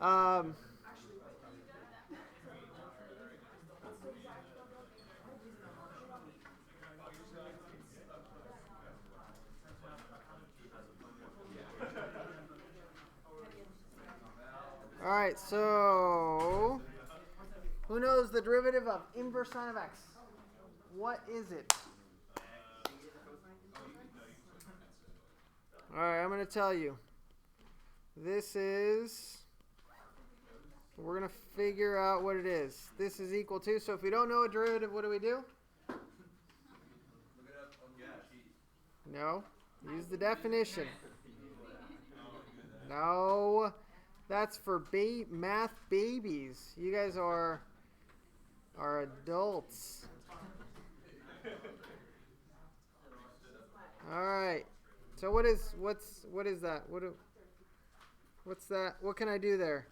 Um, all right, so who knows the derivative of inverse sine of x? What is it? All right, I'm going to tell you. This is, we're going to figure out what it is. This is equal to, so if we don't know a derivative, what do? No, use the definition. No, that's for math babies. You guys are adults. All right. So what is that? What's that? What can I do there?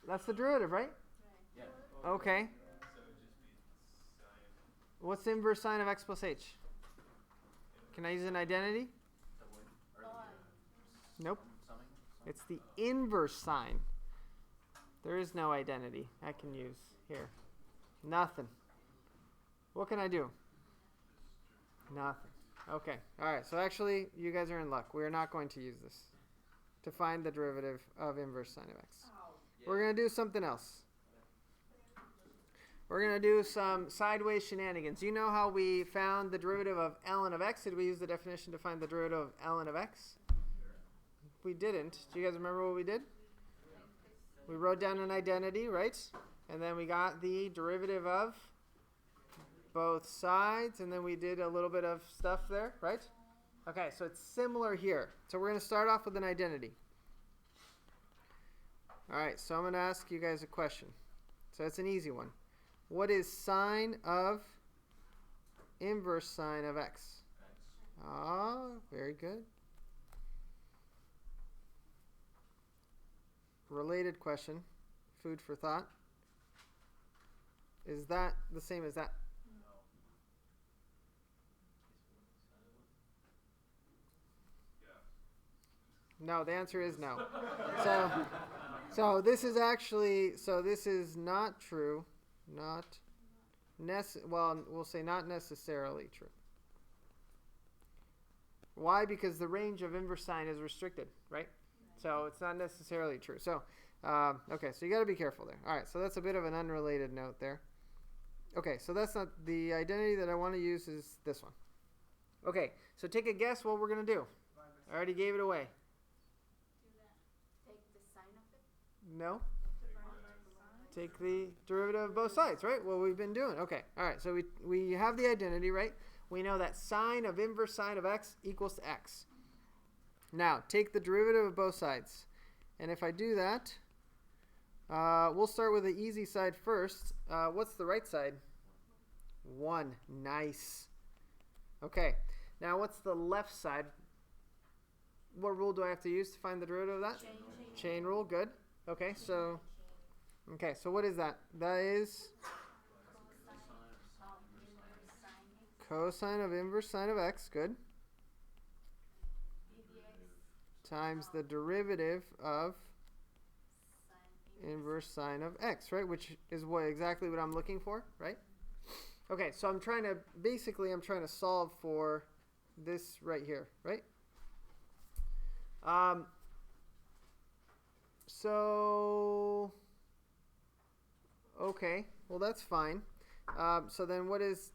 That's the derivative, right? Okay. What's the inverse sine of x plus h? Can I use an identity? Nope. It's the inverse sine. There is no identity I can use here. Nothing. What can I do? Nothing. Okay. All right. So actually, you guys are in luck. We are not going to use this to find the derivative of inverse sine of x. We're going to do something else. We're going to do some sideways shenanigans. You know how we found the derivative of ln of x? Did we use the definition to find the derivative of ln of x? We didn't. Do you guys remember what we did? We wrote down an identity, right? And then we got the derivative of both sides, and then we did a little bit of stuff there, right? Okay, so it's similar here. So we're going to start off with an identity. All right, so I'm going to ask you guys a question. So it's an easy one. What is sine of inverse sine of x? Ah, very good. Related question, food for thought. Is that the same as that? No, the answer is no. So this is actually, so this is not true. Well, we'll say not necessarily true. Why? Because the range of inverse sine is restricted, right? So it's not necessarily true. So, okay, so you got to be careful there. All right, so that's a bit of an unrelated note there. Okay, so that's not the identity that I want to use is this one. Okay, so take a guess what we're going to do. I already gave it away. Take the sine of it? No. Take the derivative of both sides, right? What we've been doing. Okay, all right, so we have the identity, right? We know that sine of inverse sine of x equals to x. Now, take the derivative of both sides. And if I do that, we'll start with the easy side first. What's the right side? 1. Nice. Okay. Now, what's the left side? What rule do I have to use to find the derivative of that? Chain rule. Good. Okay, so what is that? That is cosine of inverse sine of x. Good. Times the derivative of inverse sine of x, right? Which is exactly what I'm looking for, right? Okay, so I'm trying to solve for this right here, right? So, okay, well that's fine. So then what is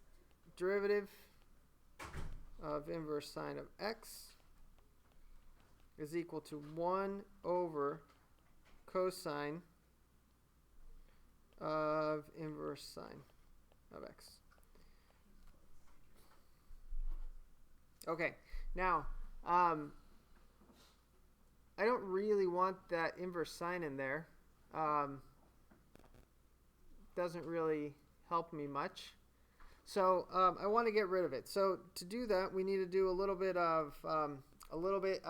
derivative of inverse sine of x? Is equal to 1 over cosine of inverse sine of x. Okay, now I don't really want that inverse sine in there. Doesn't really help me much. So I want to get rid of it. So to do that, we need to do a little bit of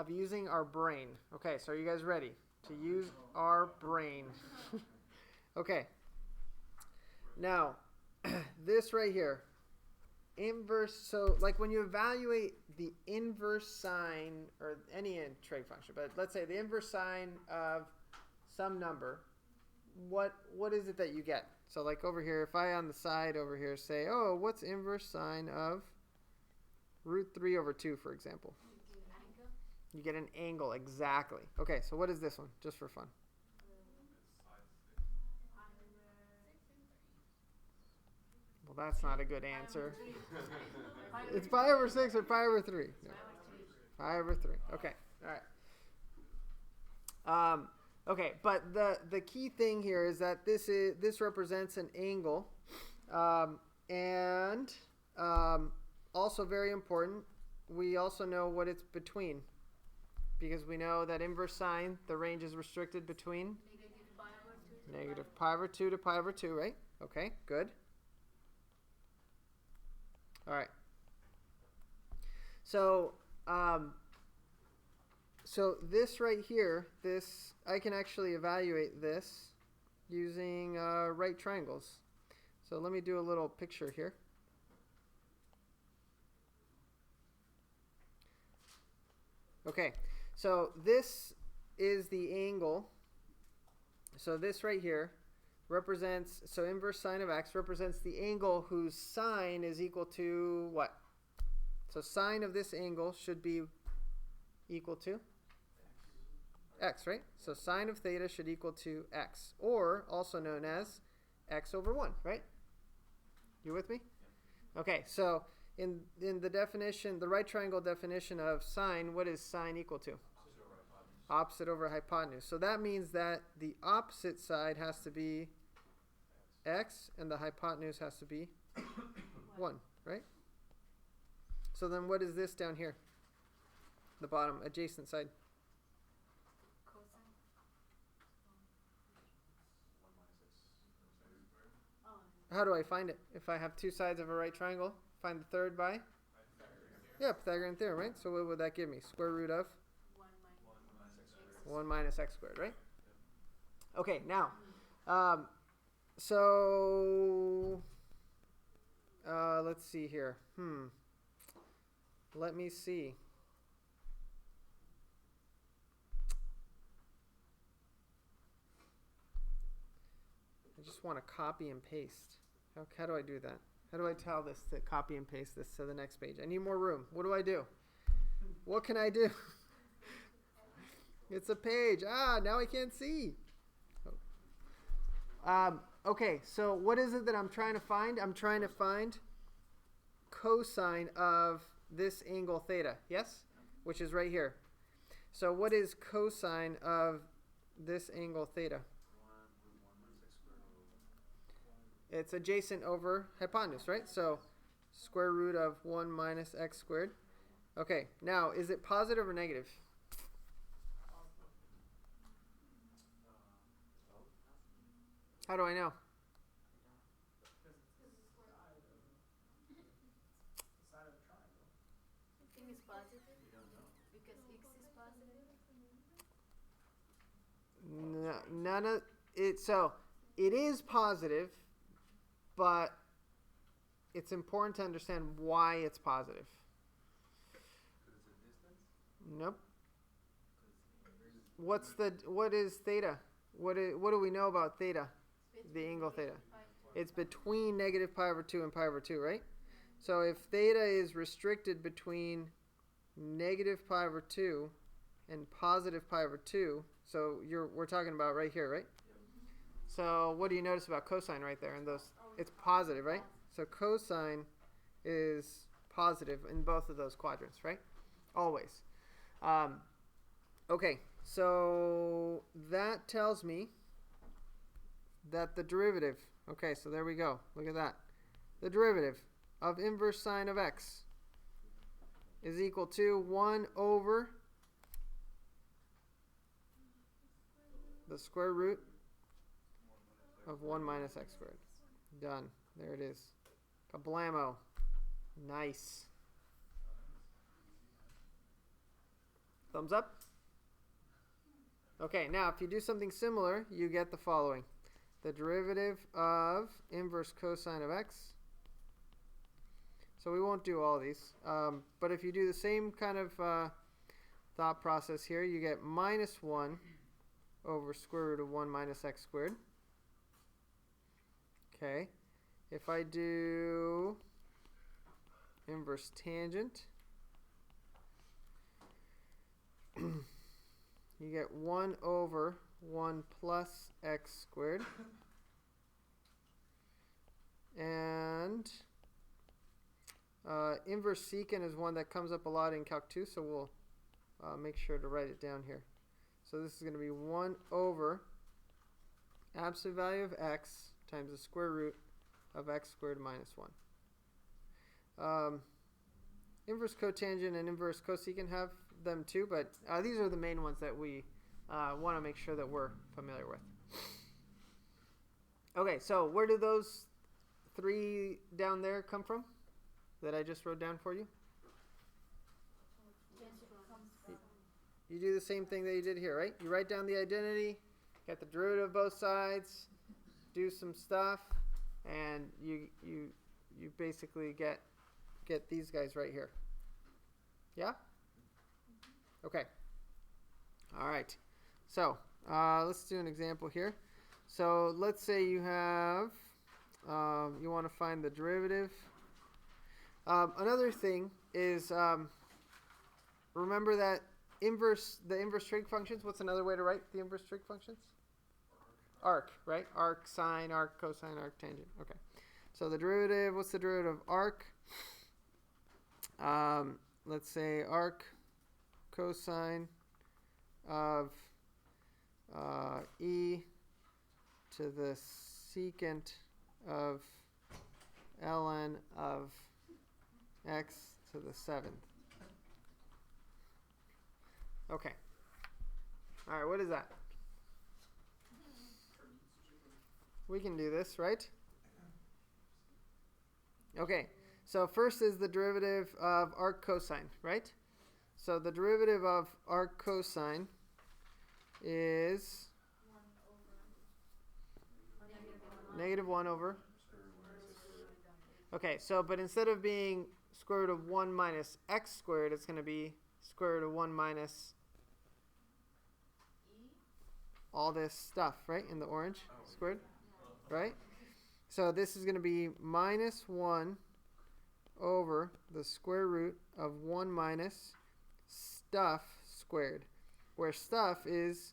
using our brain. Okay, so are you guys ready to use our brain? Okay. Now, this right here, inverse, so like when you evaluate the inverse sine, or any trig function, but let's say the inverse sine of some number, what is it that you get? So like over here, if I on the side over here say, oh, what's inverse sine of root 3 over 2, for example? You get an angle, exactly. Okay, so what is this one, just for fun? Well, that's not a good answer. It's pi over 6 or pi over 3? No. Pi over 3. Okay, all right. Okay, but the key thing here is that this represents an angle, and also very important, we also know what it's between, because we know that inverse sine, the range is restricted between negative pi over 2 to pi over 2, right? Okay, good. All right. So so this right here, this I can actually evaluate this using right triangles. So let me do a little picture here. Okay, so this is the angle. So this right here represents, so inverse sine of x represents the angle whose sine is equal to what? So sine of this angle should be equal to x, right? So sine of theta should equal to x, or also known as x over 1, right? You with me? Okay, so in the definition, the right triangle definition of sine, what is sine equal to? Opposite over hypotenuse. So that means that the opposite side has to be x, and the hypotenuse has to be 1, right? So then what is this down here? The bottom, adjacent side. How do I find it? If I have two sides of a right triangle, find the third by? Yeah, Pythagorean theorem, right? So what would that give me? Square root of? 1 minus x squared, right? Okay, now, so let's see here. Let me see. I just want to copy and paste. How do I do that? How do I tell this to copy and paste this to the next page? I need more room. What do I do? What can I do? It's a page. Now I can't see. Okay, so what is it that I'm trying to find? I'm trying to find cosine of this angle theta, yes? Which is right here. So what is cosine of this angle theta? It's adjacent over hypotenuse, right? So square root of 1 minus x squared. Okay, now is it positive or negative? How do I know? No, none of it. So it is positive, but it's important to understand why it's positive. Nope. What is theta? What do we know about theta? The angle theta. It's between negative pi over 2 and pi over 2, right? So if theta is restricted between negative pi over 2 and positive pi over 2, so we're talking about right here, right? So what do you notice about cosine right there in those? It's positive, right? So cosine is positive in both of those quadrants, right? Always. Okay, so that tells me that the derivative, okay, so there we go. Look at that. The derivative of inverse sine of x is equal to 1 over the square root of 1 minus x squared. Done. There it is. Kablamo. Nice. Thumbs up? Okay, now if you do something similar, you get the following. The derivative of inverse cosine of x. So we won't do all these. But if you do the same kind of thought process here, you get minus 1 over square root of 1 minus x squared. Okay. If I do inverse tangent, you get 1 over 1 plus x squared. And inverse secant is one that comes up a lot in Calc 2, so we'll make sure to write it down here. So this is going to be 1 over absolute value of x times the square root of x squared minus 1. Inverse cotangent and inverse cosecant have them too, but these are the main ones that we want to make sure that we're familiar with. Okay, so where do those 3 down there come from that I just wrote down for you? You do the same thing that you did here, right? You write down the identity, get the derivative of both sides, do some stuff, and you basically get these guys right here. Yeah? Okay. All right. So let's do an example here. So let's say you have you want to find the derivative. Another thing is remember that the inverse trig functions. What's another way to write the inverse trig functions? Arc, right? Arc, sine, arc, cosine, arc, tangent. Okay. So the derivative, what's the derivative of arc? Let's say arc cosine of e to the secant of ln of x to the 7th. Okay. All right, what is that? We can do this, right? Okay. So first is the derivative of arc cosine, right? So the derivative of arc cosine is negative 1 over. Okay, so but instead of being square root of 1 minus x squared, it's going to be square root of 1 minus all this stuff, right, in the orange squared, right? So this is going to be minus 1 over the square root of 1 minus stuff squared, where stuff is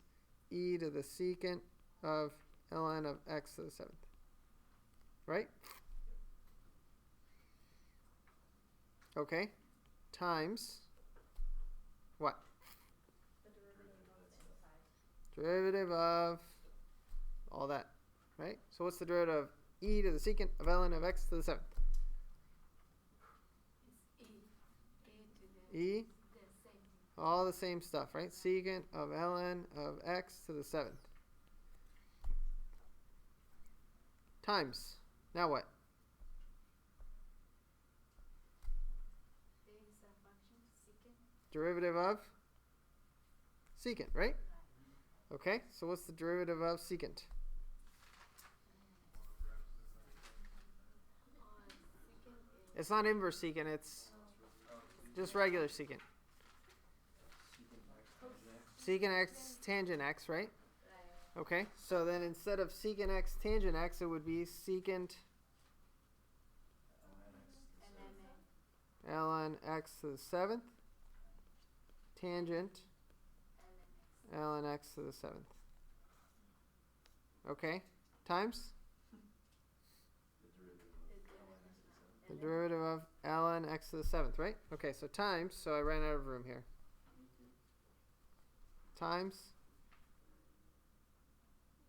e to the secant of ln of x to the 7th, right? Okay, times what? Derivative of all that, right? So what's the derivative of e to the secant of ln of x to the 7th? E, all the same stuff, right? Secant of ln of x to the 7th. Times. Now what? Derivative of secant, right? Okay, so what's the derivative of secant? It's not inverse secant, it's just regular secant. Secant x tangent x, right? Okay, so then instead of secant x tangent x, it would be secant ln x to the 7th tangent ln x to the 7th. Okay, times the derivative of ln x to the 7th, right? Okay, so times, so I ran out of room here. Times,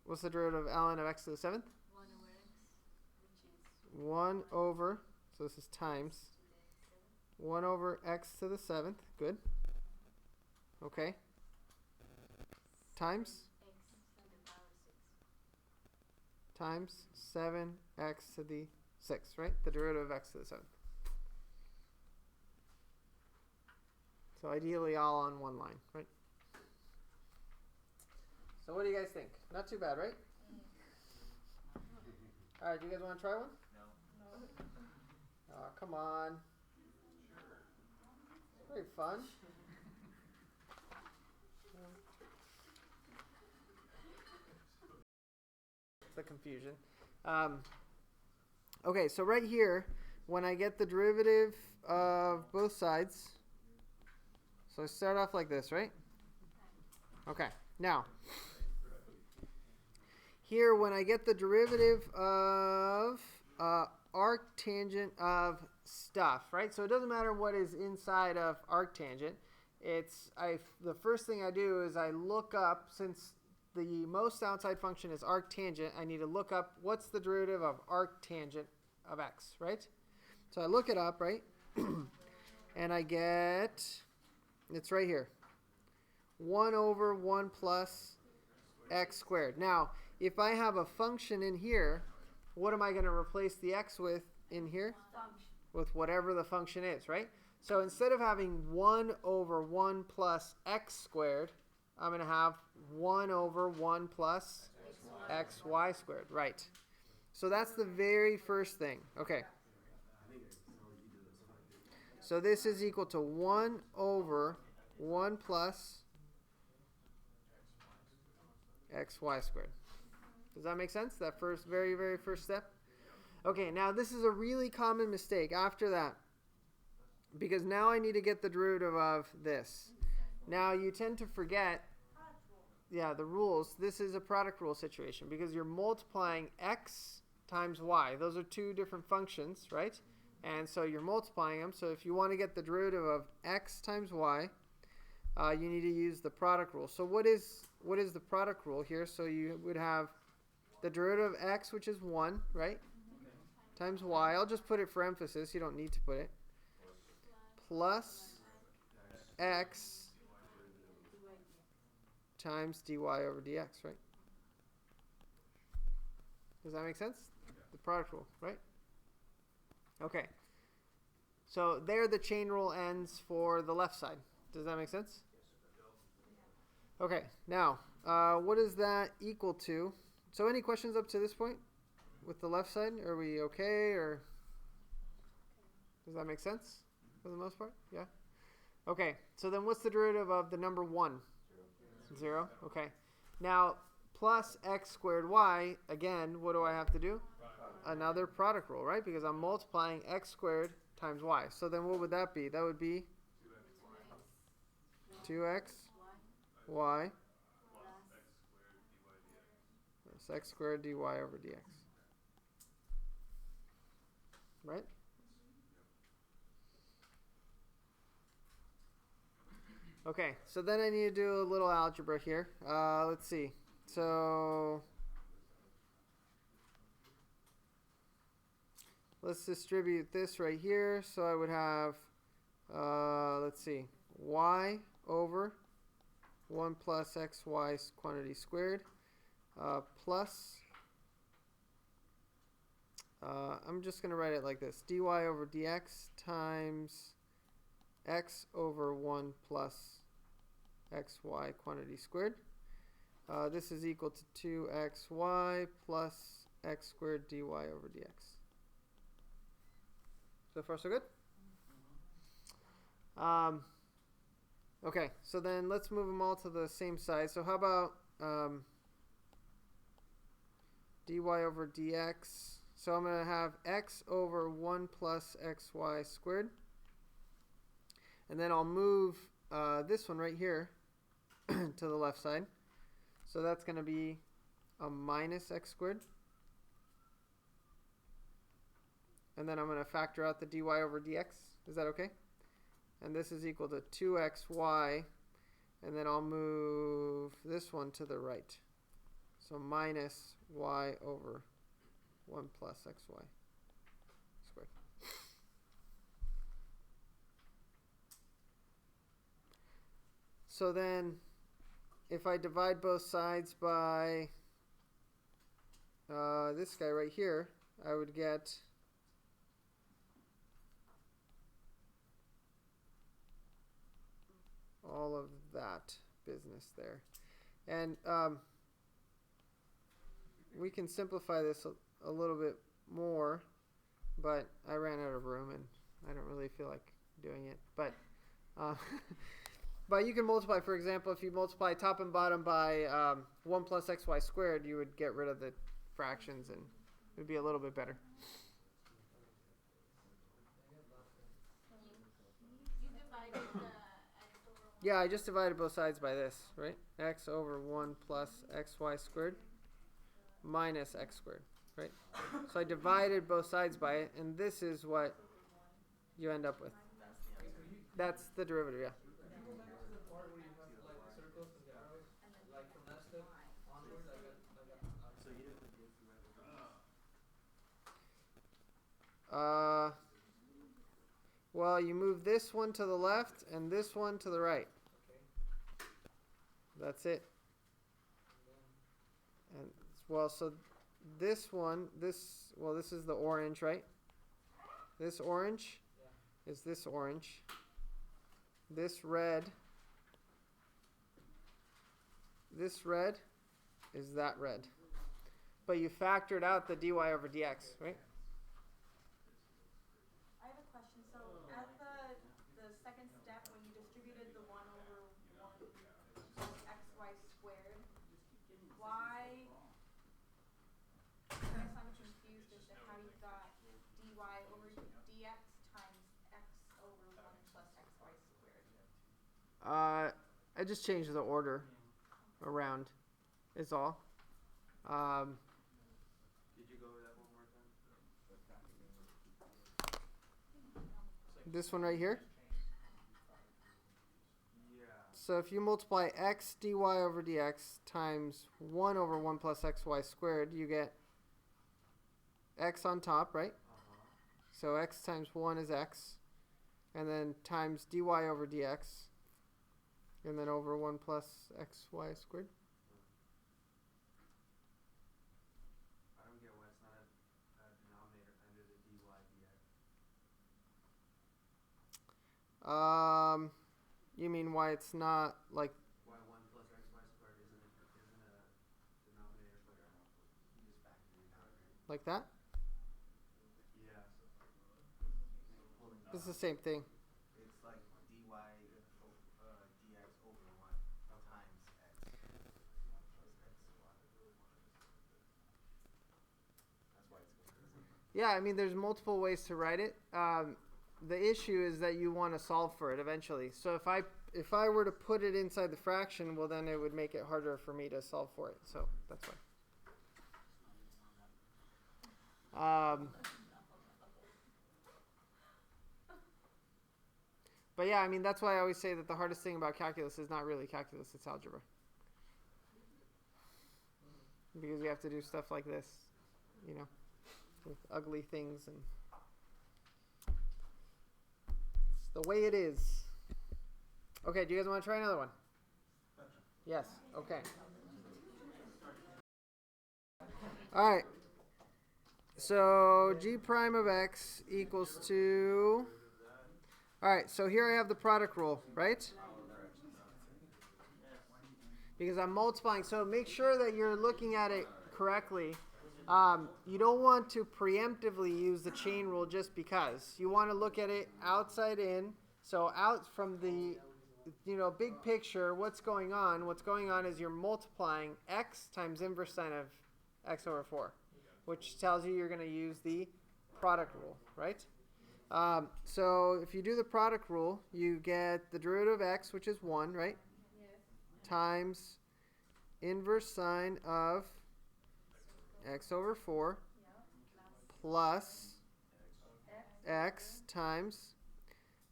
what's the derivative of ln of x to the 7th? 1 over, so this is times 1 over x to the 7th, good. Okay. Times? Times 7x to the 6th, right? The derivative of x to the 7th. So ideally all on one line, right? So what do you guys think? Not too bad, right? All right, do you guys want to try one? No. Oh, come on. Very fun. The confusion. Okay, so right here, when I get the derivative of both sides, so I start off like this, right? Okay, now, here when I get the derivative of arctangent of stuff, right? So it doesn't matter what is inside of arctangent. The first thing I do is I look up, since the most outside function is arctangent, I need to look up what's the derivative of arctangent of x, right? So I look it up, right? And I get, it's right here, 1 over 1 plus x squared. Now, if I have a function in here, what am I going to replace the x with in here? Function. With whatever the function is, right? So instead of having 1 over 1 plus x squared, I'm going to have 1 over 1 plus xy squared. Right. So that's the very first thing. Okay. So this is equal to 1 over 1 plus xy squared. Does that make sense? That very, very first step? Okay, now this is a really common mistake after that, because now I need to get the derivative of this. Now you tend to forget, the rules. This is a product rule situation because you're multiplying x times y. Those are two different functions, right? And so you're multiplying them. So if you want to get the derivative of x times y, you need to use the product rule. So what is the product rule here? So you would have the derivative of x, which is 1, right? Times y. I'll just put it for emphasis. You don't need to put it. Plus x times dy over dx, right? Does that make sense? The product rule, right? Okay. So there the chain rule ends for the left side. Does that make sense? Okay. Now, what is that equal to? So any questions up to this point with the left side? Are we okay, or does that make sense for the most part? Yeah? Okay. So then what's the derivative of the number 1? 0. Okay. Now, plus x squared y, again, what do I have to do? Another product rule, right? Because I'm multiplying x squared times y. So then what would that be? That would be 2x y plus x squared dy over dx. Right? Okay, so then I need to do a little algebra here. Let's see. So let's distribute this right here. So I would have, let's see, y over 1 plus xy quantity squared plus, I'm just going to write it like this, dy over dx times x over 1 plus xy quantity squared. This is equal to 2xy plus x squared dy over dx. So far, so good? Okay, so then let's move them all to the same side. So how about dy over dx? So I'm going to have x over 1 plus xy squared. And then I'll move this one right here to the left side. So that's going to be a minus x squared. And then I'm going to factor out the dy over dx. Is that okay? And this is equal to 2xy. And then I'll move this one to the right. So minus y over 1 plus xy squared. So then, if I divide both sides by this guy right here, I would get all of that business there. And we can simplify this a little bit more, but I ran out of room and I don't really feel like doing it. But Uh, but you can multiply, for example, if you multiply top and bottom by 1 plus xy squared, you would get rid of the fractions and it would be a little bit better. You divided the x over 1. Yeah, I just divided both sides by this, right? X over 1 plus xy squared minus x squared, right? So I divided both sides by it, and this is what you end up with. That's the derivative, yeah. Can you go back to the part where you have like the circles and the arrows? Like from that step onward, So you didn't put the x right over Well, you move this one to the left and this one to the right. Okay. That's it. And well, so this one, this is the orange, right? This orange is this orange. This red is that red. But you factored out the dy over dx, right? I have a question. So at the second step, when you distributed the 1 over 1 plus xy squared, why? I guess I'm confused as to how you got dy over dx times x over 1 plus xy squared. I just changed the order around. Is all. Did you go over that one more time? This one right here. Yeah. So if you multiply x dy over dx times 1 over 1 plus xy squared, you get x on top, right? So x times 1 is x. And then times dy over dx. And then over 1 plus xy squared. I don't get why it's not a denominator under the dy dx. You mean why it's not like Why 1 plus xy squared isn't a denominator for you just factor it out, right? like that? Yeah. It's the same thing. It's like dy dx over 1 times x plus xy. That's why it's confusing. Yeah, I mean, there's multiple ways to write it. The issue is that you want to solve for it eventually. So if I were to put it inside the fraction, well, then it would make it harder for me to solve for it. So that's why. But yeah, I mean, that's why I always say that the hardest thing about calculus is not really calculus, it's algebra. Because you have to do stuff like this, you know, with ugly things, and it's the way it is. Okay, do you guys want to try another one? Yes, okay. All right. So g prime of x equals to... All right, so here I have the product rule, right? Because I'm multiplying. So make sure that you're looking at it correctly. You don't want to preemptively use the chain rule just because. You want to look at it outside in. So out from the, big picture, what's going on? What's going on is you're multiplying x times inverse sine of x over 4, which tells you you're going to use the product rule, right? So if you do the product rule, you get the derivative of x, which is 1, right? Yes. Times inverse sine of x over 4 plus x times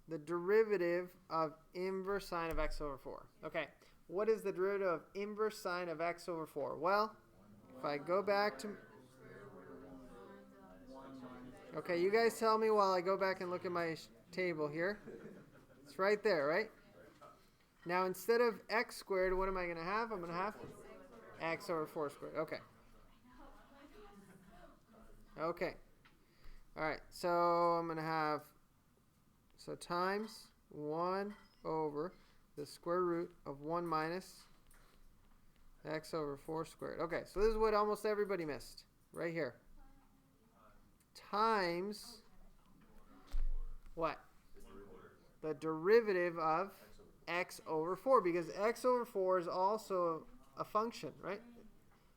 the derivative of inverse sine of x over 4. Okay, what is the derivative of inverse sine of x over 4? Well, if I go back to... Okay, you guys tell me while I go back and look at my table here. It's right there, right? Now, instead of x squared, what am I going to have? I'm going to have x over 4 squared. Okay. Okay. All right, so I'm going to have, times 1 over the square root of 1 minus x over 4 squared. Okay, so this is what almost everybody missed right here. Times what? the derivative of x over 4, because x over 4 is also a function, right?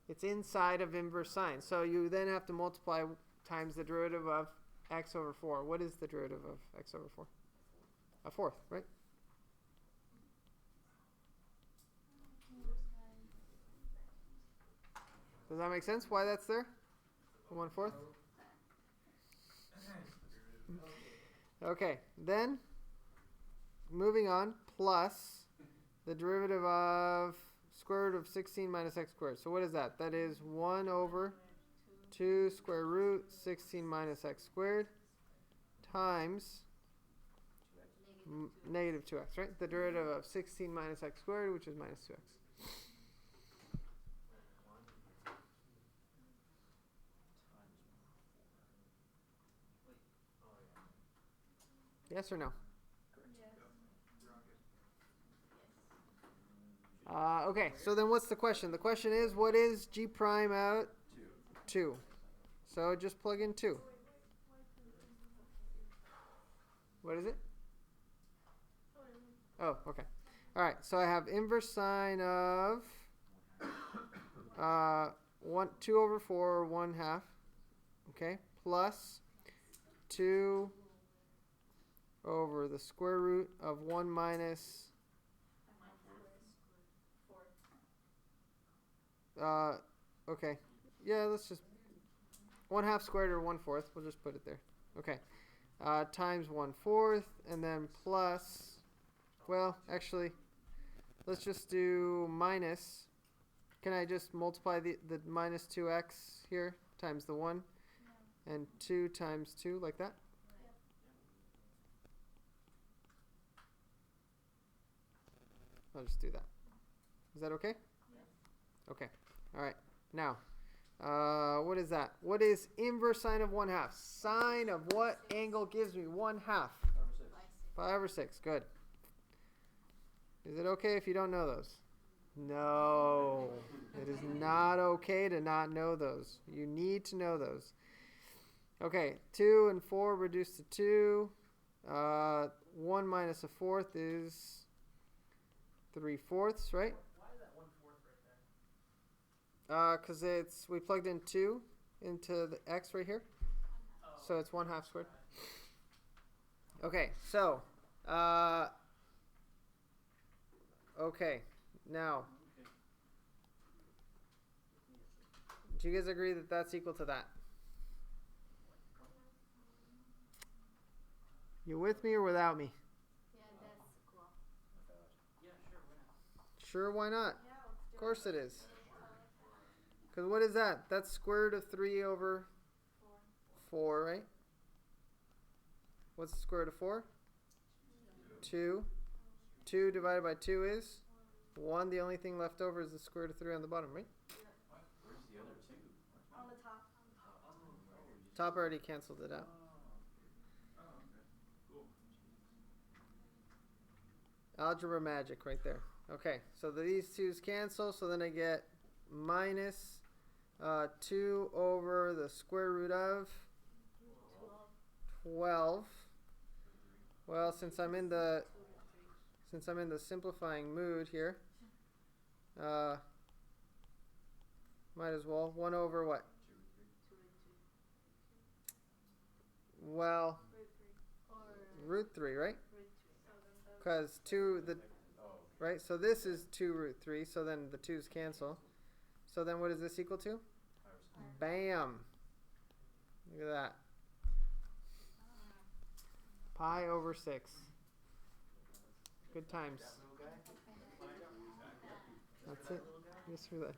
It's inside of inverse sine. So you then have to multiply times the derivative of x over 4. What is the derivative of x over 4? A fourth, right? Does that make sense? Why that's there? 1/4? Okay, then moving on, plus the derivative of square root of 16 minus x squared. So what is that? That is 1 over 2 square root 16 minus x squared times negative 2x, right? The derivative of 16 minus x squared, which is minus 2x. Yes or no? Okay, so then what's the question? The question is, what is g prime out? 2. So just plug in 2. What is it? Oh, okay. All right, so I have inverse sine of 2 over 4, 1/2, okay, plus 2 over the square root of 1 minus okay. Yeah, let's just 1/2 squared or 1/4. We'll just put it there. Okay. Times 1/4 and then plus, well, actually, let's just do minus. Can I just multiply the minus 2x here times the 1 and 2 times 2 like that? I'll just do that. Is that okay? Okay. All right. Now, what is that? What is inverse sine of 1/2? Sine of what angle gives me 1/2? 5/6. Good. Is it okay if you don't know those? No. It is not okay to not know those. You need to know those. Okay. 2 and 4 reduced to 2. 1 minus 1/4 is 3/4, right? Why is that 1/4 right there? Because we plugged in 2 into the x right here. Oh, So it's 1/2 squared. Okay, so, okay, now, do you guys agree that that's equal to that? You with me or without me? Yeah, that's cool. yeah, sure, why not? Sure, why not? Yeah, let's do Of course it is. Because what is that? That's square root of 3 over 4, right? What's the square root of 4? 2. 2 divided by 2 is 1. The only thing left over is the square root of 3 on the bottom, right? Where's the other 2? On the top. Top already canceled it out. Algebra magic right there. Okay, so these 2's cancel, so then I get minus 2 over the square root of 12. Well, since I'm in the simplifying mood here, might as well 1 over what? Well, root 3, right? Because 2 right? So this is 2 root 3, so then the 2's cancel. So then what is this equal to? Bam! Look at that. Pi over 6. Good times. That's it. Just for that.